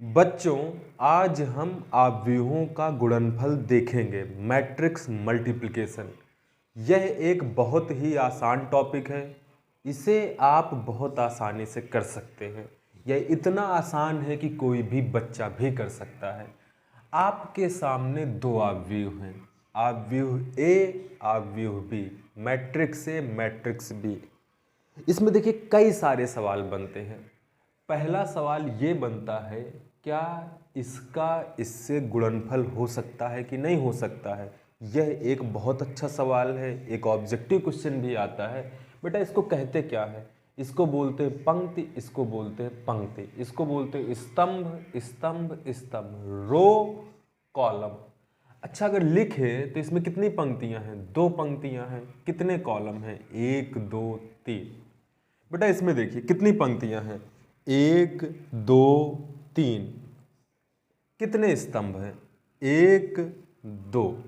बच्चों, आज हम आव्यूहों का गुणनफल देखेंगे, मैट्रिक्स मल्टीप्लिकेशन। यह एक बहुत ही आसान टॉपिक है। इसे आप बहुत आसानी से कर सकते हैं। यह इतना आसान है कि कोई भी बच्चा भी कर सकता है। आपके सामने दो आव्यूह हैं, आव्यूह ए, आव्यूह B, matrix A, matrix B. इसमें देखिए कई सारे सवाल बनते हैं। पहला सवाल ये बनता है, क्या इसका इससे गुणनफल हो सकता है कि नहीं हो सकता है। यह एक बहुत अच्छा सवाल है। एक ऑब्जेक्टिव क्वेश्चन भी आता है। बेटा इसको कहते क्या है? इसको बोलते हैं पंक्ति, इसको बोलते हैं पंक्ति, इसको बोलते हैं स्तंभ, स्तंभ, स्तंभ, रो, कॉलम। अच्छा, अगर लिखे तो इसमें कितनी पंक्तियां हैं? दो पंक्तियां हैं। कितने कॉलम हैं? एक, दो, तीन। बेटा इसमें देखिए कितनी पंक्तियां हैं? एक, दो, तीन। कितने स्तंभ हैं? एक, दो।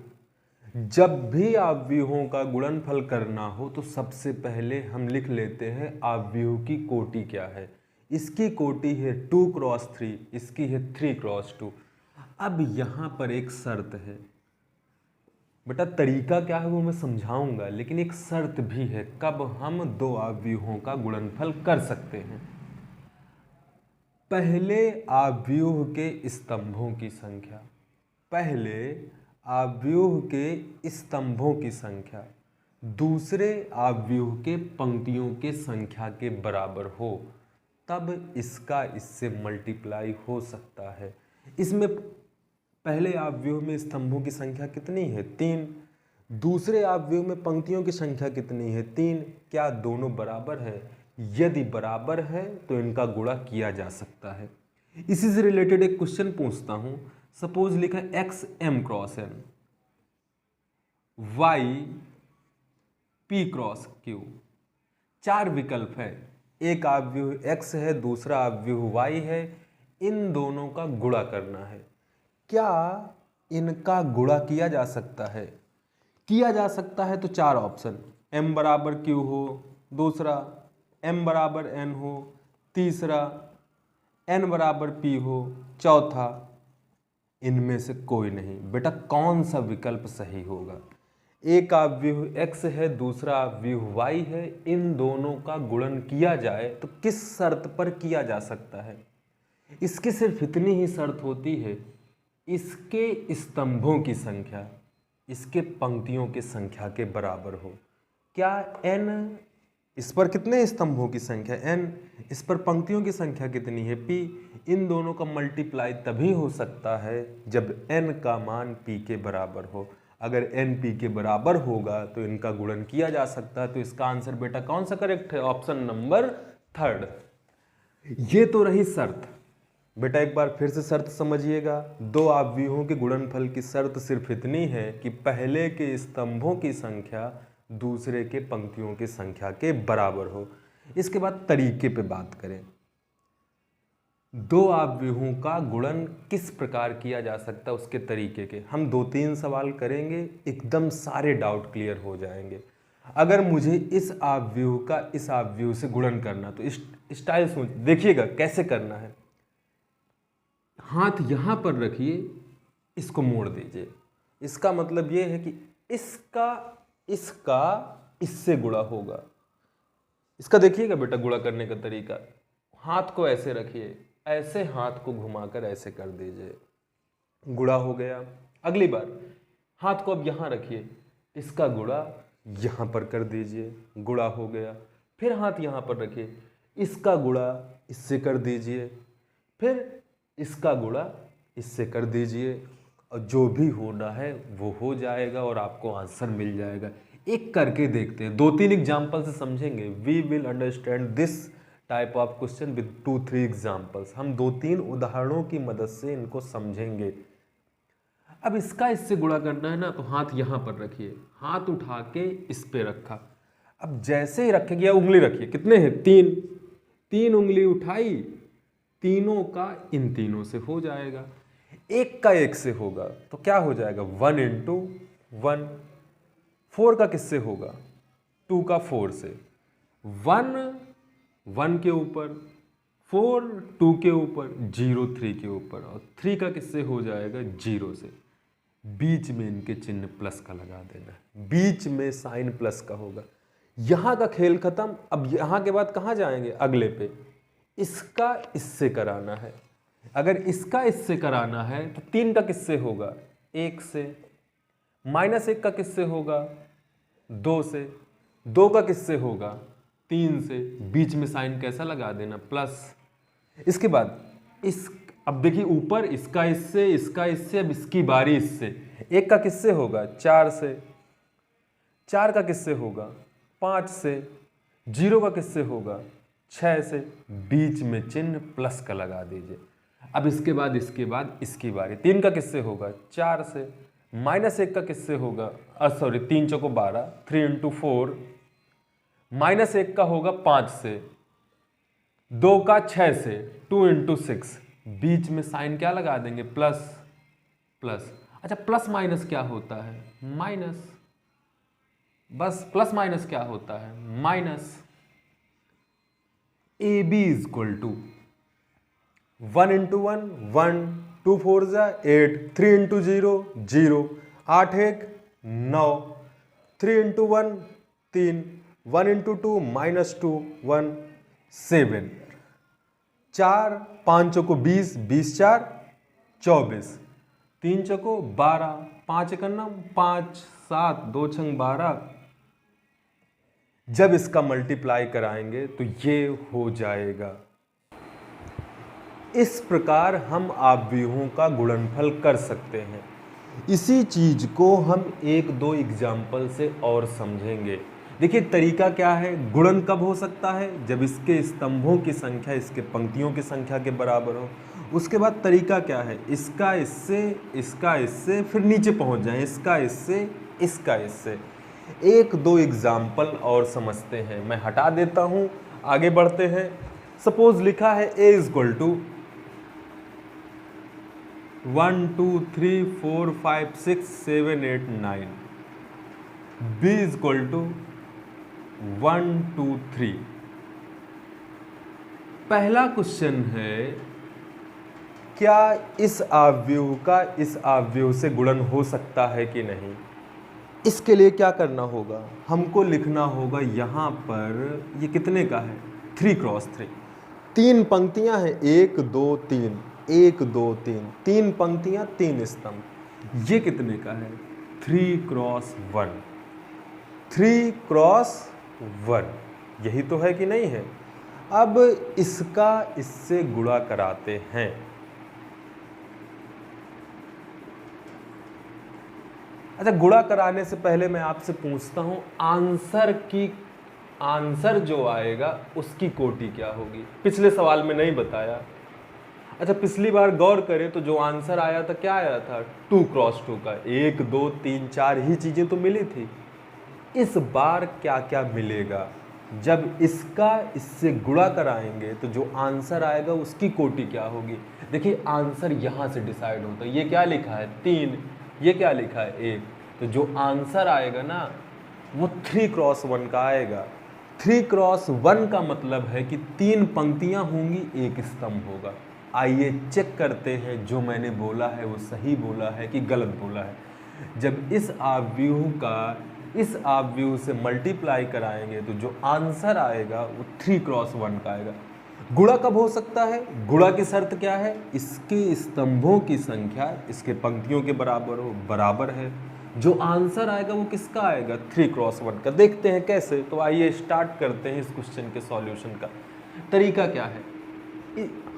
जब भी आव्यूहों का गुणनफल करना हो तो सबसे पहले हम लिख लेते हैं आव्यूह की कोटि क्या है। इसकी कोटि है 2x3, इसकी है 3x2। अब यहां पर एक शर्त है। बेटा तरीका क्या है वो मैं समझाऊंगा, लेकिन एक शर्त भी है कब हम दो आव्यूहों का गुणनफल कर सकते हैं। पहले आव्यूह के स्तंभों की संख्या, पहले आव्यूह के स्तंभों की संख्या दूसरे आव्यूह के पंक्तियों के संख्या के बराबर हो, तब इसका इससे मल्टीप्लाई हो सकता है। इसमें पहले आव्यूह में स्तंभों की संख्या कितनी है? 3। दूसरे आव्यूह में पंक्तियों की संख्या कितनी है? 3। क्या दोनों बराबर है? यदि बराबर है तो इनका गुणा किया जा सकता है। इसी से रिलेटेड एक क्वेश्चन पूछता हूं। सपोज लिखा है x m cross n, y p cross q। चार विकल्प है। एक आव्यूह x है, दूसरा आव्यूह y है। इन दोनों का गुणा करना है। क्या इनका गुणा किया जा सकता है? किया जा सकता है तो चार ऑप्शन, m बराबर q हो, दूसरा m बराबर n हो, तीसरा n बराबर p हो, चौथा इनमें से कोई नहीं। बेटा कौन सा विकल्प सही होगा? एक आव्यूह x है, दूसरा आव्यूह y है। इन दोनों का गुणन किया जाए तो किस शर्त पर किया जा सकता है? इसकी सिर्फ इतनी ही शर्त होती है, इसके स्तंभों की संख्या इसके पंक्तियों की संख्या के बराबर हो। क्या n, इस पर कितने स्तंभों की संख्या n, इस पर पंक्तियों की संख्या कितनी है p। इन दोनों का मल्टीप्लाई तभी हो सकता है जब n का मान p के बराबर हो। अगर n p के बराबर होगा तो इनका गुणन किया जा सकता है। तो इसका आंसर बेटा कौन सा करेक्ट है? Option number 3। ये तो रही शर्त। बेटा एक बार फिर से शर्त समझिएगा। दो आव्यूहों के गुणनफल की शर्त सिर्फ इतनी है कि पहले के स्तंभों की संख्या दूसरे के पंक्तियों की संख्या के बराबर हो। इसके बाद तरीके पे बात करें। दो आव्यूहों का गुणन किस प्रकार किया जा सकता है उसके तरीके के हम 2-3 सवाल करेंगे, एकदम सारे डाउट क्लियर हो जाएंगे। अगर मुझे इस आव्यूह का इस आव्यूह से गुणन करना तो इस स्टाइल सोच देखिएगा कैसे करना है। हाथ यहां पर रखिए, इसको मोड़ दीजिए। इसका मतलब यह है कि इसका इससे गुणा होगा। इसका देखिएगा बेटा गुणा करने का तरीका। हाथ को ऐसे रखिए, ऐसे हाथ को घुमाकर ऐसे कर दीजिए, गुणा हो गया। अगली बार हाथ को अब यहां रखिए, इसका गुणा यहां पर कर दीजिए, गुणा हो गया। फिर हाथ यहां पर रखिए, इसका गुणा इससे कर दीजिए, फिर इसका गुणा इससे कर दीजिए, और जो भी होना है वो हो जाएगा और आपको आंसर मिल जाएगा। एक करके देखते हैं, 2-3 एग्जाम्पल से समझेंगे। We will understand this type of question with 2-3 examples. हम 2-3 उदाहरणों की मदद से इनको समझेंगे। अब इसका इससे गुणा करना है ना, तो हाथ यहां पर रखिए, हाथ उठा के इस पे रखा। अब जैसे ही रखेंगे, उंगली रखिए, कितने हैं? 3 उंगली उठाई, तीनों का इन तीनों से हो जाएगा। एक का एक से होगा तो क्या हो जाएगा? 1 × 1। 4 का किससे होगा? 2 का 4 से। 1 1 के ऊपर, 4 2 के ऊपर, 0 3 के ऊपर, और 3 का किससे हो जाएगा 0 से। बीच में इनके चिन्ह प्लस का लगा देना, बीच में साइन प्लस का होगा। यहाँ का खेल खत्म। अब यहाँ के बाद कहाँ जाएंगे, अगले पे। इसका इससे कराना है। अगर इसका इससे कराना है तो 3 का किससे होगा 1 से, -1 का किससे होगा 2 से, 2 का किससे होगा 3 से, बीच में साइन कैसा लगा देना प्लस। इसके बाद इस, अब देखिए ऊपर इसका इससे, इसका इससे, अब इसकी बारी इससे। 1 का किससे होगा 4 से, 4 का किससे होगा 5 से, 0 का किससे होगा 6 से, बीच में चिन्ह प्लस का लगा दीजिए। अब इसके बाद इसकी बारी। 3 का किससे होगा 4 से, -1 का किससे होगा 3 चौको 12, 3 × 4, -1 का होगा 5 से, 2 का 6 से, 2 × 6, बीच में साइन क्या लगा देंगे प्लस। अच्छा प्लस माइनस क्या होता है माइनस, बस प्लस माइनस क्या होता है माइनस। AB = 1 × 1 1, 2 4 8, 3 × 0 0, 8 1 9, 3 × 1 3, 1 × 2 -2 1 7, 4 5 चौको 20, 20 4 24, 3 चौको 12, 5 1 9 5 7, 2 6 12। जब इसका मल्टीप्लाई कराएंगे तो ये हो जाएगा। इस प्रकार हम आव्यूहों का गुणनफल कर सकते हैं। इसी चीज को हम 1-2 एग्जाम्पल से और समझेंगे। देखिए तरीका क्या है, गुणन कब हो सकता है, जब इसके स्तंभों की संख्या इसके पंक्तियों की संख्या के बराबर हो। उसके बाद तरीका क्या है, इसका इससे, इसका इससे, फिर नीचे पहुंच जाए, इसका इससे, इसका इससे। 1-2 एग्जाम्पल और समझते हैं। मैं हटा देता हूं, आगे बढ़ते हैं। सपोज लिखा है A = 1 2 3 4 5 6 7 8 9, B = 1 2 3। पहला क्वेश्चन है, क्या इस आव्यूह का इस आव्यूह से गुणन हो सकता है कि नहीं। इसके लिए क्या करना होगा, हमको लिखना होगा यहाँ पर, ये कितने का है 3 × 3, 3 पंक्तियाँ हैं 1 2 3, 1 2 3, 3 पंक्तियाँ 3 स्तंभ। ये कितने का है 3 × 1, 3 × 1, यही तो है कि नहीं है। अब इसका इससे गुणा कराते हैं। अच्छा गुणा कराने से पहले मैं आपसे पूछता हूं, आंसर जो आएगा उसकी कोटि क्या होगी। पिछले सवाल में नहीं बताया। अच्छा पिछली बार गौर करें तो जो आंसर आया था क्या आया था 2 × 2 का, 1 2 3 4 ही चीजें तो मिली थी। इस बार क्या क्या मिलेगा, जब इसका इससे गुणा कराएंगे तो जो आंसर आएगा उसकी कोटि क्या होगी। देखिए आंसर यहां से डिसाइड होता है। ये क्या लिखा है 3, ये क्या लिखा है 1, तो जो आंसर आएगा ना वो 3 × 1 का आएगा। 3 × 1 का मतलब है कि 3 पंक्तियां होंगी, 1 स्तंभ होगा। आइए चेक करते हैं जो मैंने बोला है वो सही बोला है कि गलत बोला है। जब इस आव्यूह का इस आव्यूह से मल्टीप्लाई कराएंगे तो जो आंसर आएगा वो 3 × 1 का आएगा। गुणा कब हो सकता है, गुणा की शर्त क्या है, इसके स्तंभों की संख्या इसके पंक्तियों के बराबर हो, बराबर है। जो आंसर आएगा वो किसका आएगा 3 × 1 का। देखते हैं कैसे, तो आइए स्टार्ट करते हैं इस क्वेश्चन के सॉल्यूशन का। तरीका क्या है,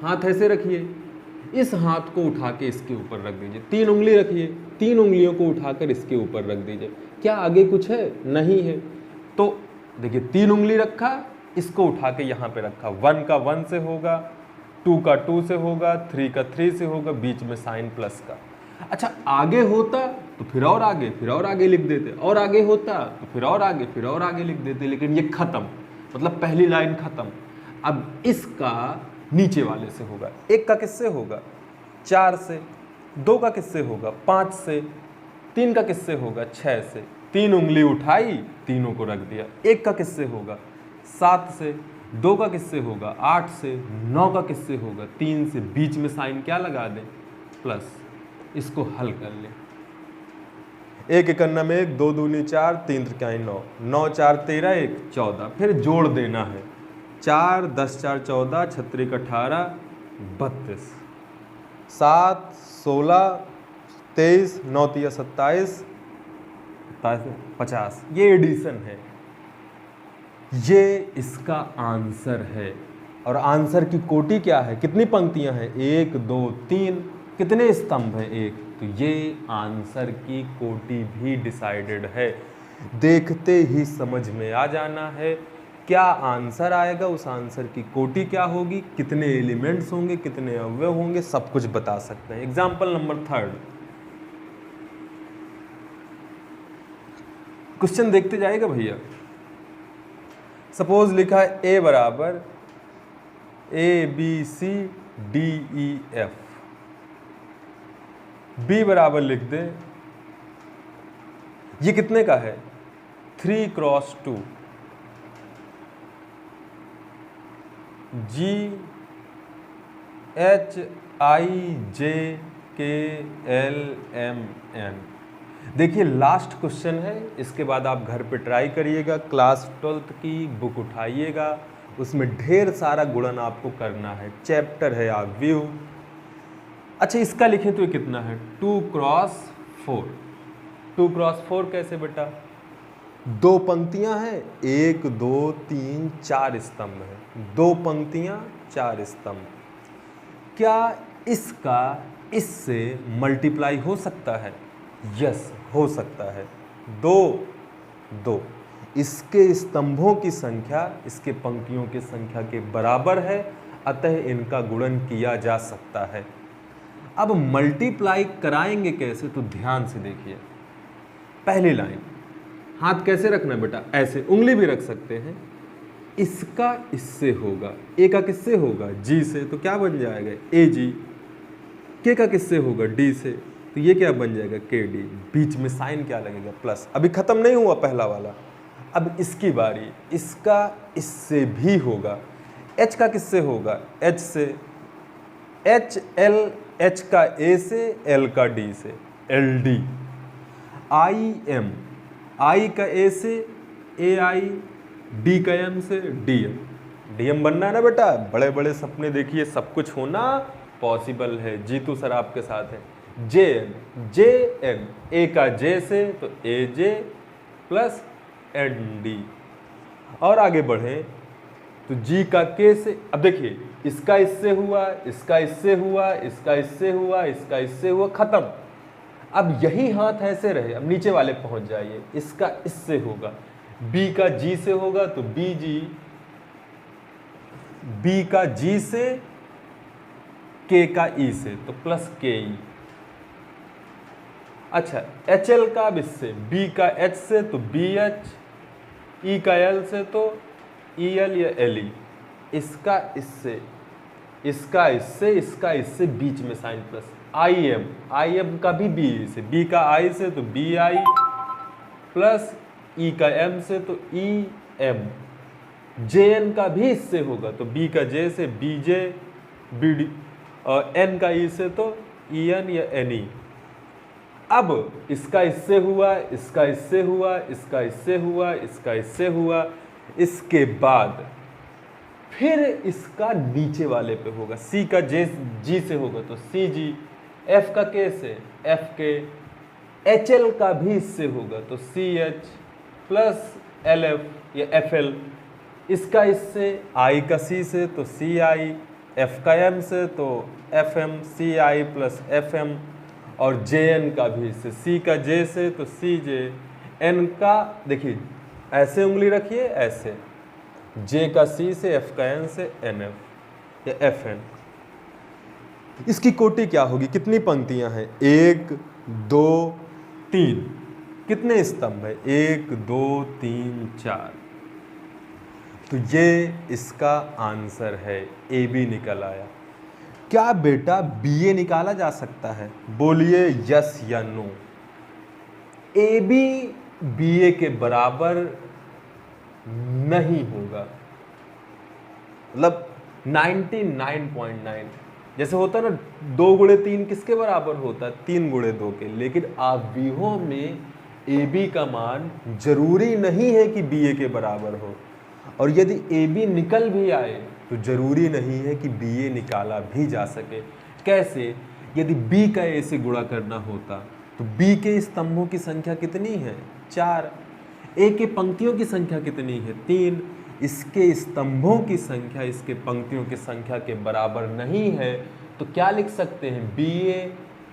हाथ ऐसे रखिए, इस हाथ को उठा के इसके ऊपर रख दीजिए, 3 उंगली रखिए, 3 उंगलियों को उठाकर इसके ऊपर रख दीजिए। क्या आगे कुछ है, नहीं है। तो देखिए 3 उंगली रखा, इसको उठा के यहाँ पे रखा, 1 का 1 से होगा, 2 का 2 से होगा, 3 का 3 से होगा, बीच में साइन प्लस का। अच्छा आगे होता तो फिर और आगे लिख देते, और आगे होता तो फिर और आगे लिख देते, लेकिन ये खत्म, मतलब पहली लाइन खत्म। अब इसका नीचे वाले से होगा, 1 का किससे होगा 4 से, 2 का किससे होगा 5 से, 3 का किससे होगा 6 से, 3 उंगली उठाई, तीनों को रख दिया। 1 का किससे होगा 7 से, 2 का किससे होगा 8 से, 9 का किससे होगा 3 से, बीच में साइन क्या लगा दें प्लस, इसको हल कर लें। 1 एकन्ना में 1, 2 दूनी 4, 3 त्रिकाई 9, 9 4 13, 1 14, फिर जोड़ देना है 4 10 4 14, 6 18 32, 7 16 23, 9 3 27, 50, ये एडिशन है, ये इसका आंसर है। और आंसर की कोटि क्या है, कितनी पंक्तियां हैं 1 2 3, कितने स्तंभ हैं 1, तो ये आंसर की कोटि भी डिसाइडेड है। देखते ही समझ में आ जाना है क्या आंसर आएगा, उस आंसर की कोटि क्या होगी, कितने एलिमेंट्स होंगे, कितने अवयव होंगे, सब कुछ बता सकते हैं। एग्जाम्पल नंबर 3, क्वेश्चन देखते जाएगा भैया। सपोज लिखा है ए बराबर ABC DEF, बी बराबर लिख दे, ये कितने का है 3 × 2, GHIJKLMN। देखिए लास्ट क्वेश्चन है, इसके बाद आप घर पे ट्राई करिएगा, क्लास 12th की बुक उठाइएगा, उसमें ढेर सारा गुणन आपको करना है, चैप्टर है आव्यूह। अच्छा इसका लिखें तो ये कितना है 2 × 4, 2 × 4 कैसे बेटा, 2 पंक्तियां हैं, 1 2 3 4 स्तंभ है, 2 पंक्तियां 4 स्तंभ। क्या इसका इससे मल्टीप्लाई हो सकता है, यस हो सकता है, 2 2, इसके स्तंभों की संख्या इसके पंक्तियों की संख्या के बराबर है, अतः इनका गुणन किया जा सकता है। अब मल्टीप्लाई कराएंगे कैसे, तो ध्यान से देखिए, पहली लाइन, हाथ कैसे रखना बेटा, ऐसे, उंगली भी रख सकते हैं, इसका इससे होगा, ए का किससे होगा जी से, तो क्या बन जाएगा AG, के का किससे होगा D से, तो ये क्या बन जाएगा KD, बीच में साइन क्या लगेगा प्लस। अभी खत्म नहीं हुआ पहला वाला, अब इसकी बारी, इसका इससे भी होगा, H का किससे होगा H से, HL, H का A से, L का D से, LD, IM, I का A से AI, D का M से DM, DM बनना है ना बेटा, बड़े बड़े सपने देखिए, सब कुछ होना पॉसिबल है, जीतू सर आपके साथ है। JN, JN, A का J से तो AJ प्लस ND, और आगे बढ़े तो G का K से, अब देखिए इसका इससे हुआ, इसका इससे हुआ, इसका इससे हुआ, इसका इससे हुआ, खत्म। अब यही हाथ ऐसे रहे, अब नीचे वाले पहुंच जाइए, इसका इससे होगा, B का G से होगा तो BG, B का G से, K का E से तो प्लस KE। अच्छा HL का अब इससे, B का H से तो BH, E का L से तो EL या LE, इसका इससे, इसका इससे, इसका इससे, बीच में साइन प्लस। IM, IM का भी B से, B का I से तो BI प्लस E का M से तो EM, JN का भी इससे होगा तो B का J से BJ, BD, और N का E से तो EN या NE। अब इसका इससे हुआ, इसका इससे हुआ, इसका इससे हुआ, इसका इससे हुआ, इसके बाद फिर इसका नीचे वाले पे होगा, C का G से होगा तो CG, F का K से FK, HL का भी इससे होगा तो CH प्लस LF या FL, इसका इससे, I का C से तो CI, F का M से तो FM, CI प्लस FM, और JN का भी इससे, C का J से तो CJ, N का देखिए ऐसे उंगली रखिए, ऐसे, J का C से, F का N से NF या FN। इसकी कोटि क्या होगी, कितनी पंक्तियां हैं 1 2 3, कितने स्तंभ है 1 2 3 4, तो ये इसका आंसर है, AB निकल आया। क्या बेटा BA निकाला जा सकता है, बोलिए यस या नो। AB BA के बराबर नहीं होगा, मतलब 99.9। जैसे होता है ना 2 गुणे 3 किसके बराबर होता है, 3 गुणे 2 के। लेकिन आव्यूहों में ए बी का मान जरूरी नहीं है कि बी ए के बराबर हो, और यदि ए बी निकल भी आए तो जरूरी नहीं है कि बी ए निकाला भी जा सके। कैसे? यदि बी का ए से गुणा करना होता तो बी के स्तंभों की संख्या कितनी है, 4। ए के पंक्तियों की संख्या कितनी है, 3। इसके स्तंभों की संख्या इसके पंक्तियों की संख्या के बराबर नहीं है, तो क्या लिख सकते हैं, बी ए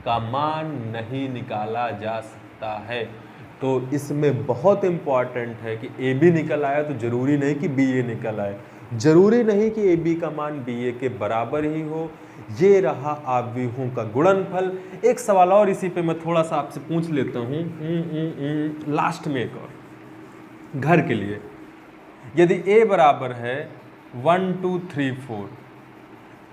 का मान नहीं निकाला जा सकता है। तो इसमें बहुत इंपॉर्टेंट है कि ए बी निकल आया तो जरूरी नहीं कि बी ए निकल आए, जरूरी नहीं कि ए बी का मान बी ए के बराबर ही हो। ये रहा आव्यूहों का गुणनफल। एक सवाल और इसी पे मैं थोड़ा सा आपसे पूछ लेता हूँ, लास्ट में एक और घर के लिए। यदि a बराबर है 1 2 3 4,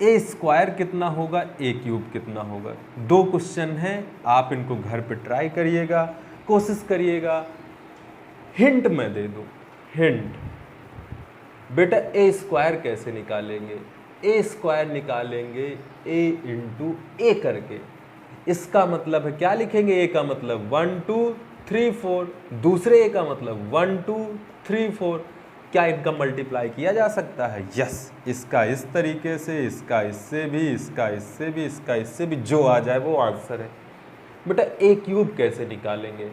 ए स्क्वायर कितना होगा, ए क्यूब कितना होगा। 2 क्वेश्चन हैं, आप इनको घर पे ट्राई करिएगा, कोशिश करिएगा। हिंट मैं दे दूं, हिंट बेटा, ए स्क्वायर कैसे निकालेंगे, ए स्क्वायर निकालेंगे ए इंटू ए करके। इसका मतलब है क्या लिखेंगे, ए का मतलब 1 2 3 4, दूसरे ए का मतलब 1 2 3 4। क्या इनका मल्टीप्लाई किया जा सकता है? यस। इसका इस तरीके से, इसका इससे भी, इसका इससे भी, इसका इससे भी, जो आ जाए वो आंसर है। बेटा ए क्यूब कैसे निकालेंगे,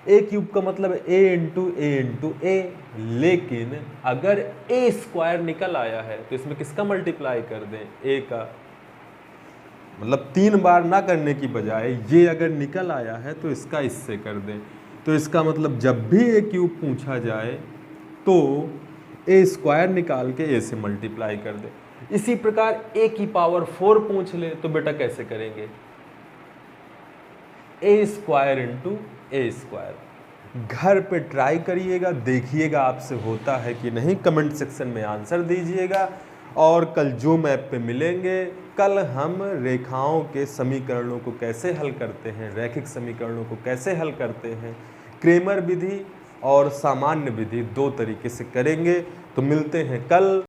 ए क्यूब का मतलब ए इंटू ए। लेकिन अगर ए स्क्वायर निकल आया है तो इसमें किसका मल्टीप्लाई कर दें, ए का। मतलब 3 बार ना करने की बजाय ये अगर निकल आया है तो इसका इससे कर दें। तो इसका मतलब जब भी ए क्यूब पूछा जाए तो ए स्क्वायर निकाल के ए से मल्टीप्लाई कर दें। इसी प्रकार ए की पावर 4 पूछ ले तो बेटा कैसे करेंगे, ए स्क्वायर इंटू ए स्क्वायर। घर पे ट्राई करिएगा, देखिएगा आपसे होता है कि नहीं, कमेंट सेक्शन में आंसर दीजिएगा। और कल जो मैप पे मिलेंगे, कल हम रेखाओं के समीकरणों को कैसे हल करते हैं, रैखिक समीकरणों को कैसे हल करते हैं, क्रेमर विधि और सामान्य विधि 2 तरीके से करेंगे। तो मिलते हैं कल।